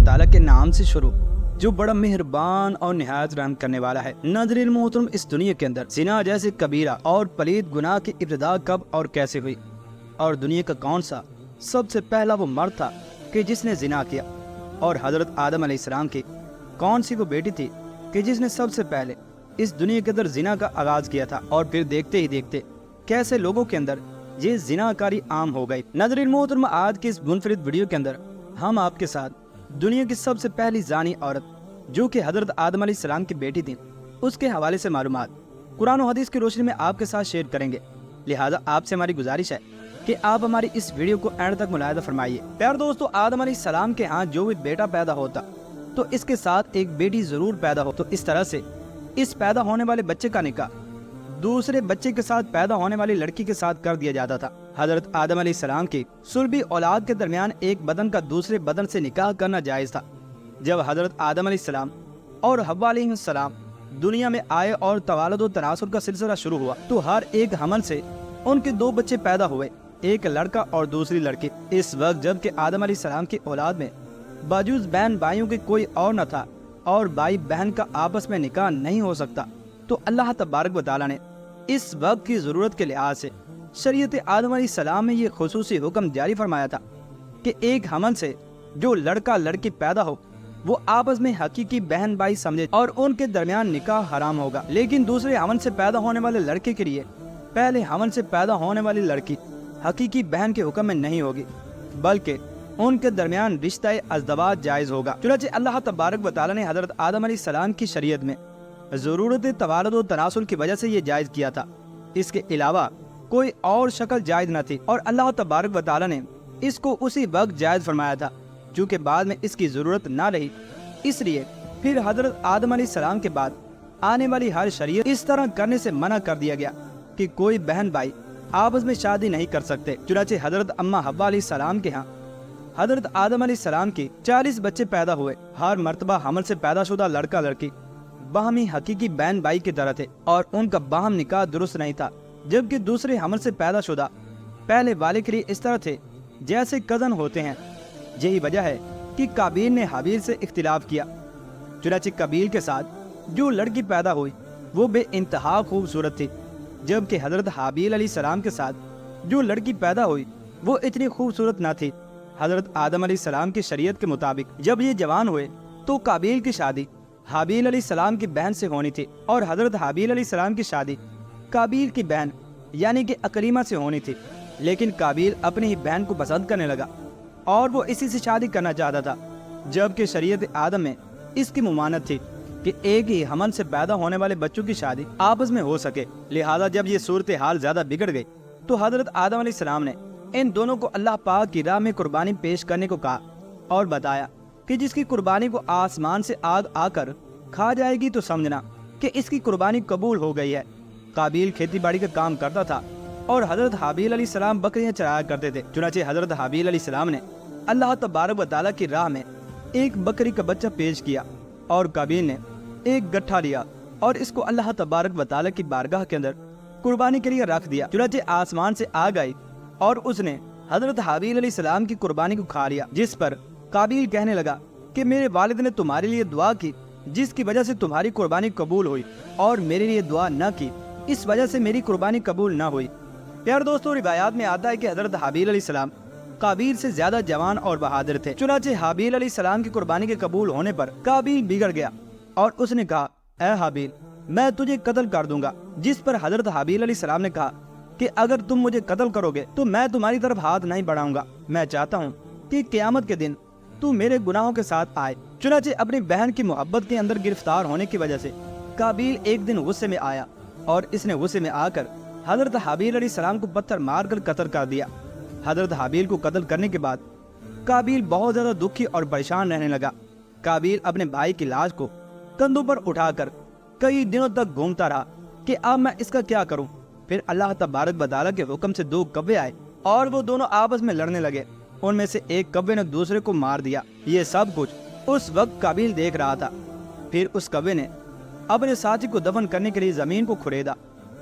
تعاली के नाम से शुरू जो बड़ा मेहरबान और निहायत रहम करने वाला है। नाज़रीन मोहतरम, इस दुनिया के अंदर जिना जैसे कबीरा और पलीद गुनाह की इब्तिदा कब और कैसे हुई, और दुनिया का कौन सा सबसे पहला वो मर्द था कि जिसने जिना किया, और हजरत आदम अलैहिस्सलाम की कौन सी वो बेटी थी कि जिसने सबसे पहले इस दुनिया के अंदर जिना का आगाज किया था, और फिर देखते ही देखते कैसे लोगों के अंदर ये जिनाकारी आम हो गई। नाज़रीन मोहतरम, आज की इस मुनफरिद वीडियो के अंदर हम आपके साथ दुनिया की सबसे पहली जानी औरत जो कि हजरत आदम अलैहिस्सलाम की बेटी थी उसके हवाले से मालूमात कुरान और हदीस की रोशनी में आपके साथ शेयर करेंगे। लिहाजा आपसे हमारी गुजारिश है कि आप हमारी इस वीडियो को एंड तक मुलाहिजा फरमाइए। प्यार दोस्तों, आदम अलैहिस्सलाम के यहाँ जो भी बेटा पैदा होता तो इसके साथ एक बेटी जरूर पैदा हो, तो इस तरह से इस पैदा होने वाले बच्चे का निकाह दूसरे बच्चे के साथ पैदा होने वाली लड़की के साथ कर दिया जाता था। हजरत आदम अलैहिस्सलाम की सुलभी औलाद के दरमियान एक बदन का दूसरे बदन से निकाह करना जायज था। जब हजरत आदम अलैहिस्सलाम और हव्वा अलैहिस्सलाम दुनिया में आए और तवालुद व तनासुल का सिलसिला शुरू हुआ तो हर एक हमल से उनके दो बच्चे पैदा हुए, एक लड़का और दूसरी लड़की। इस वक्त जब के आदम अलैहिस्सलाम की औलाद में बाजूज बहन भाइयों के कोई और न था और भाई बहन का आपस में निकाह नहीं हो सकता, तो अल्लाह तबारक व तआला ने इस वक्त की जरूरत के लिहाज से शरीयत आदम अलैहिस्सलाम में ये खुसूसी हुक्म जारी फरमाया था कि एक हमल से जो लड़का लड़की पैदा हो वो आपस में हकीकी बहन भाई समझे और उनके दरमियान निकाह हराम होगा। लेकिन दूसरे हमल से पैदा होने वाले लड़के के लिए पहले हमल से पैदा होने वाली लड़की हकीकी बहन के हुक्म में नहीं होगी, बल्कि उनके दरमियान रिश्ता अज़दवाज जायज होगा। चुनांचे अल्लाह तबारक व तआला ने हजरत आदम अलैहिस्सलाम की शरीयत में जरूरत तवालुद व तनासुल की वजह से ये जायज किया था, इसके अलावा कोई और शक्ल जायज न थी, और अल्लाह तबारक व तआला ने इसको उसी वक्त जायज फरमाया था। चूँकि बाद में इसकी जरूरत ना रही, इसलिए फिर हजरत आदम अलैहिस्सलाम के बाद आने वाली हर शरीयत इस तरह करने से मना कर दिया गया कि कोई बहन भाई आपस में शादी नहीं कर सकते। चुनांचे हजरत अम्मा हव्वा अलैहिस्सलाम के यहाँ हजरत आदम अलैहिस्सलाम के 40 बच्चे पैदा हुए। हर मर्तबा हमल से पैदाशुदा लड़का लड़की बाहमी हकीकी बहन भाई की तरह थे और उनका बाहम निकाह दुरुस्त नहीं था, जबकि दूसरे हमल से पैदाशुदा पहले वाले के लिए इस तरह थे जैसे कजन होते हैं। यही वजह है कि काबील ने हाबील से इख्तिलाफ किया। चुनांचे काबील के साथ जो लड़की पैदा हुई वो बेइंतहा खूबसूरत थी, जबकि हजरत हाबील अलैहिस्सलाम के साथ जो लड़की पैदा हुई वो इतनी खूबसूरत न थी। हजरत आदम अलैहिस्सलाम की शरीयत के मुताबिक जब ये जवान हुए तो काबील की शादी हाबील अलैहिस्सलाम की बहन से होनी थी और हजरत हाबील अलैहिस्सलाम की शादी काबील की बहन यानी कि अकरीमा से होनी थी। लेकिन काबील अपनी ही बहन को पसंद करने लगा और वो इसी से शादी करना चाहता था, जबकि शरीयत आदम में इसकी मुमानत थी कि एक ही हमल से पैदा होने वाले बच्चों की शादी आपस में हो सके। लिहाजा जब ये सूरत हाल ज्यादा बिगड़ गई तो हजरत आदम अलैहिस्सलाम ने इन दोनों को अल्लाह पाक की राह में कुर्बानी पेश करने को कहा और बताया कि जिसकी कुर्बानी को आसमान से आग आकर खा जाएगी तो समझना कि इसकी कुर्बानी कबूल हो गई है। काबील खेती बाड़ी का काम करता था और हजरत हाबील अलैहिस्सलाम बकरियां चराया करते थे। चुनांचे हजरत हाबील अलैहिस्सलाम ने अल्लाह तबारक व तआला की राह में एक बकरी का बच्चा पेश किया और काबील ने एक गट्ठा लिया और इसको अल्लाह तबारक व तआला की बारगाह के अंदर कुर्बानी के लिए रख दिया। चुनांचे आसमान से आग आई और उसने हजरत हाबील अलैहिस्सलाम की कुर्बानी को खा लिया, जिस पर काबील कहने लगा कि मेरे वालिद ने तुम्हारे लिए दुआ की जिसकी वजह से तुम्हारी कुर्बानी कबूल हुई और मेरे लिए दुआ न की, इस वजह से मेरी कुर्बानी कबूल न हुई। प्यार दोस्तों, रिवायात में आता है कि हजरत हाबील अलैहिस्सलाम काबील से ज्यादा जवान और बहादुर थे। चुनांचे हाबील अलैहिस्सलाम की कुर्बानी के कबूल होने पर काबील बिगड़ गया और उसने कहा, ऐ हाबील, मैं तुझे कत्ल कर दूंगा। जिस पर हजरत हाबील अलैहिस्सलाम ने कहा कि अगर तुम मुझे कत्ल करोगे तो मैं तुम्हारी तरफ हाथ नहीं बढ़ाऊंगा। मैं चाहता हूँ कि क़यामत के दिन तू मेरे गुनाहों के साथ आए। चुनांचे अपनी बहन की मोहब्बत के अंदर गिरफ्तार होने की वजह से काबील एक दिन गुस्से में आया और इसने गुस्से में आकर हजरत हाबील अलैहिस्सलाम को पत्थर मारकर कत्ल कर दिया। हजरत हाबील को कत्ल करने के बाद काबील बहुत ज्यादा दुखी और परेशान रहने लगा। काबील अपने भाई की लाश को कंधों पर उठाकर कई दिनों तक घूमता रहा कि अब मैं इसका क्या करूं। फिर अल्लाह तबारक व तआला के हुक्म से दो कव्वे आए और वो दोनों आपस में लड़ने लगे। उनमें से एक कव्वे ने दूसरे को मार दिया। ये सब कुछ उस वक्त काबील देख रहा था। फिर उस कव्वे ने अपने साथी को दफन करने के लिए जमीन को खुरेदा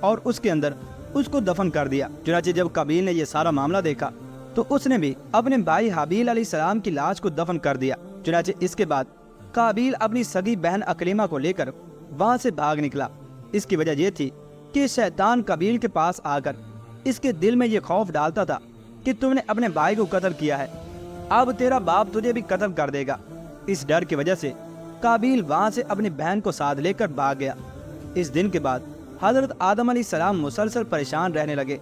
और उसके अंदर उसको दफन कर दिया। चुनांचे जब काबील ने यह सारा मामला देखा تو اس نے بھی اپنے بھائی حابیل علیہ السلام کی لاش کو دفن کر دیا۔ چنانچہ اس کے بعد قابیل اپنی سگی بہن عکرمہ کو لے کر وہاں سے بھاگ نکلا۔ اس کی وجہ یہ تھی کہ شیطان قابیل کے پاس آ کر اس کے دل میں یہ خوف ڈالتا تھا کہ تم نے اپنے بھائی کو قتل کیا ہے، اب تیرا باپ تجھے بھی قتل کر دے گا۔ اس ڈر کی وجہ سے قابیل وہاں سے اپنی بہن کو ساتھ لے کر بھاگ گیا۔ اس دن کے بعد حضرت آدم علیہ السلام مسلسل پریشان رہنے لگے۔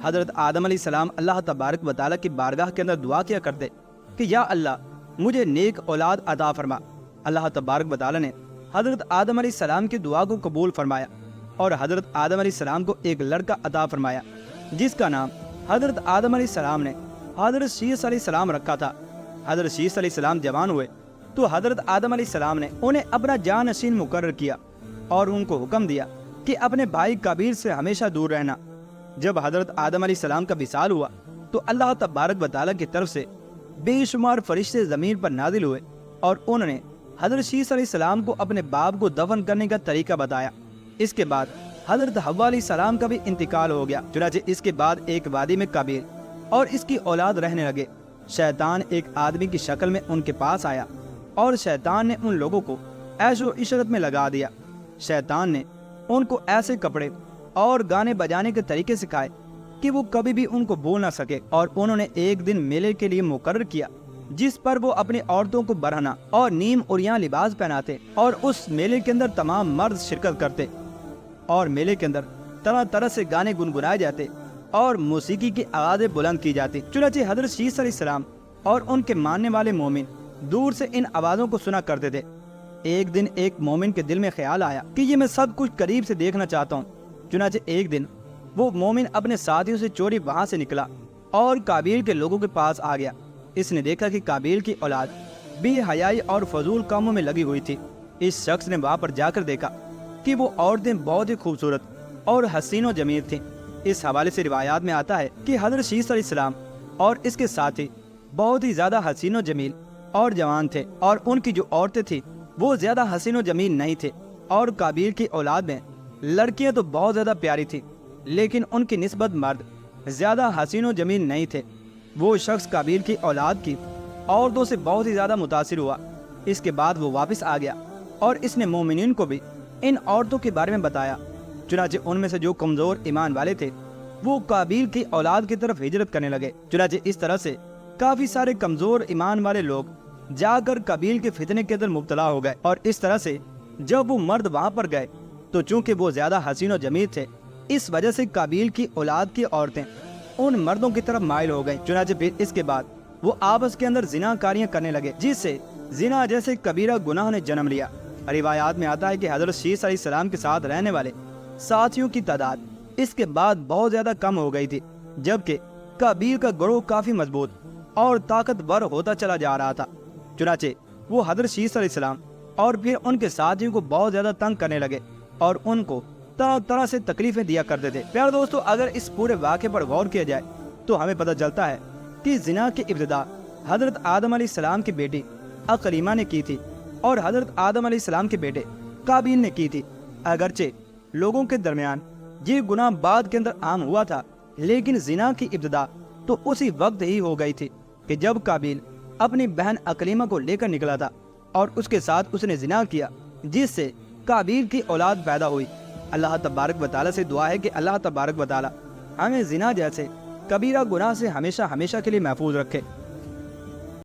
حضرت آدم علیہ السلام اللہ تبارک و تعالیٰ کی بارگاہ کے اندر دعا کیا کرتے کہ یا اللہ مجھے نیک اولاد عطا فرما۔ اللہ تبارک و تعالیٰ نے حضرت آدم علیہ السلام کی دعا کو قبول فرمایا اور حضرت آدم علیہ السلام کو ایک لڑکا عطا فرمایا جس کا نام حضرت آدم علیہ السلام نے حضرت شیس علیہ السلام رکھا تھا۔ حضرت شیس علیہ السلام جوان ہوئے تو حضرت آدم علیہ السلام نے انہیں اپنا جانشین مقرر کیا اور ان کو حکم دیا کہ اپنے بھائی قابیل سے ہمیشہ دور رہنا۔ جب حضرت آدم علیہ السلام کا وصال ہوا تو اللہ تبارک و تعالیٰ کی طرف سے بے شمار فرشتے زمین پر نازل ہوئے اور انہوں نے حضرت شیس علیہ السلام کو اپنے باپ کو دفن کرنے کا طریقہ بتایا۔ اس کے بعد حضرت حوا علیہ السلام کا بھی انتقال ہو گیا۔ چنانچہ اس کے بعد ایک وادی میں قابیل اور اس کی اولاد رہنے لگے۔ شیطان ایک آدمی کی شکل میں ان کے پاس آیا اور شیطان نے ان لوگوں کو عیش و عشرت میں لگا دیا۔ شیطان نے ان کو ایسے کپڑے اور گانے بجانے کے طریقے سکھائے کہ وہ کبھی بھی ان کو بھول نہ سکے، اور انہوں نے ایک دن میلے کے لیے مقرر کیا جس پر وہ اپنی عورتوں کو برہنہ اور نیم عریاں لباس پہناتے اور اس میلے کے اندر تمام مرد شرکت کرتے اور میلے کے اندر طرح طرح سے گانے گنگنائے جاتے اور موسیقی کی آوازیں بلند کی جاتی۔ چنانچہ حضرت شیس علیہ السلام اور ان کے ماننے والے مومن دور سے ان آوازوں کو سنا کرتے تھے۔ ایک دن ایک مومن کے دل میں خیال آیا کہ یہ میں سب کچھ قریب سے دیکھنا چاہتا ہوں۔ چنانچہ ایک دن وہ مومن اپنے ساتھیوں سے چوری وہاں سے نکلا اور قابیل کے لوگوں کے پاس آ گیا۔ اس نے دیکھا کہ قابیل کی اولاد بے حیائی اور فضول کاموں میں لگی ہوئی تھی۔ اس شخص نے وہاں پر جا کر دیکھا کہ وہ عورتیں بہت ہی خوبصورت اور حسین و جمیل تھیں۔ اس حوالے سے روایات میں آتا ہے کہ حضرت شیس علیہ السلام اور اس کے ساتھی بہت ہی زیادہ حسین و جمیل اور جوان تھے، اور ان کی جو عورتیں تھیں وہ زیادہ حسین و جمیل نہیں تھے، اور قابیل کی اولاد میں لڑکیاں تو بہت زیادہ پیاری تھی لیکن ان کی نسبت مرد زیادہ حسین و جمیل نہیں تھے۔ وہ شخص قابیل کی اولاد کی عورتوں سے بہت ہی زیادہ متاثر ہوا۔ اس کے بعد وہ واپس آ گیا اور اس نے مومنین کو بھی ان عورتوں کے بارے میں بتایا۔ چنانچہ ان میں سے جو کمزور ایمان والے تھے وہ قابیل کی اولاد کی طرف ہجرت کرنے لگے۔ چنانچہ اس طرح سے کافی سارے کمزور ایمان والے لوگ جا کر قابیل کے فتنے کے اندر مبتلا ہو گئے، اور اس طرح سے جب وہ مرد وہاں پر گئے تو چونکہ وہ زیادہ حسین و جمیل تھے اس وجہ سے قابیل کی اولاد کی عورتیں ان مردوں کی طرف مائل ہو گئیں۔ چنانچہ پھر اس کے بعد وہ آپس کے اندر زنا کاریاں کرنے لگے جس سے زنا جیسے کبیرہ گناہ نے جنم لیا۔ روایات میں آتا ہے کہ حضرت شیس علیہ السلام کے ساتھ رہنے والے ساتھیوں کی تعداد اس کے بعد بہت زیادہ کم ہو گئی تھی، جبکہ قابیل کا گروہ کافی مضبوط اور طاقتور ہوتا چلا جا رہا تھا۔ چنانچہ وہ حضرت شیس علیہ السلام اور پھر ان کے ساتھیوں کو بہت زیادہ تنگ کرنے لگے اور ان کو طرح طرح سے تکلیفیں دیا کرتے تھے۔ پیارے دوستو، اگر اس پورے واقعے پر غور کیا جائے تو ہمیں پتہ چلتا ہے کہ زنا کی ابتدا حضرت آدم علیہ السلام کی بیٹی عکرمہ نے کی تھی اور حضرت آدم علیہ السلام کے بیٹے قابیل نے کی تھی۔ اگرچہ لوگوں کے درمیان یہ گناہ بعد کے اندر عام ہوا تھا، لیکن زنا کی ابتدا تو اسی وقت ہی ہو گئی تھی کہ جب قابیل اپنی بہن عکرمہ کو لے کر نکلا تھا اور اس کے ساتھ اس نے زنا کیا جس سے قابیل کی اولاد پیدا ہوئی۔ اللہ تبارک و تعالیٰ سے دعا ہے کہ اللہ تبارک و تعالیٰ ہمیں زنا جیسے کبیرہ گناہ سے ہمیشہ کے لیے محفوظ رکھے۔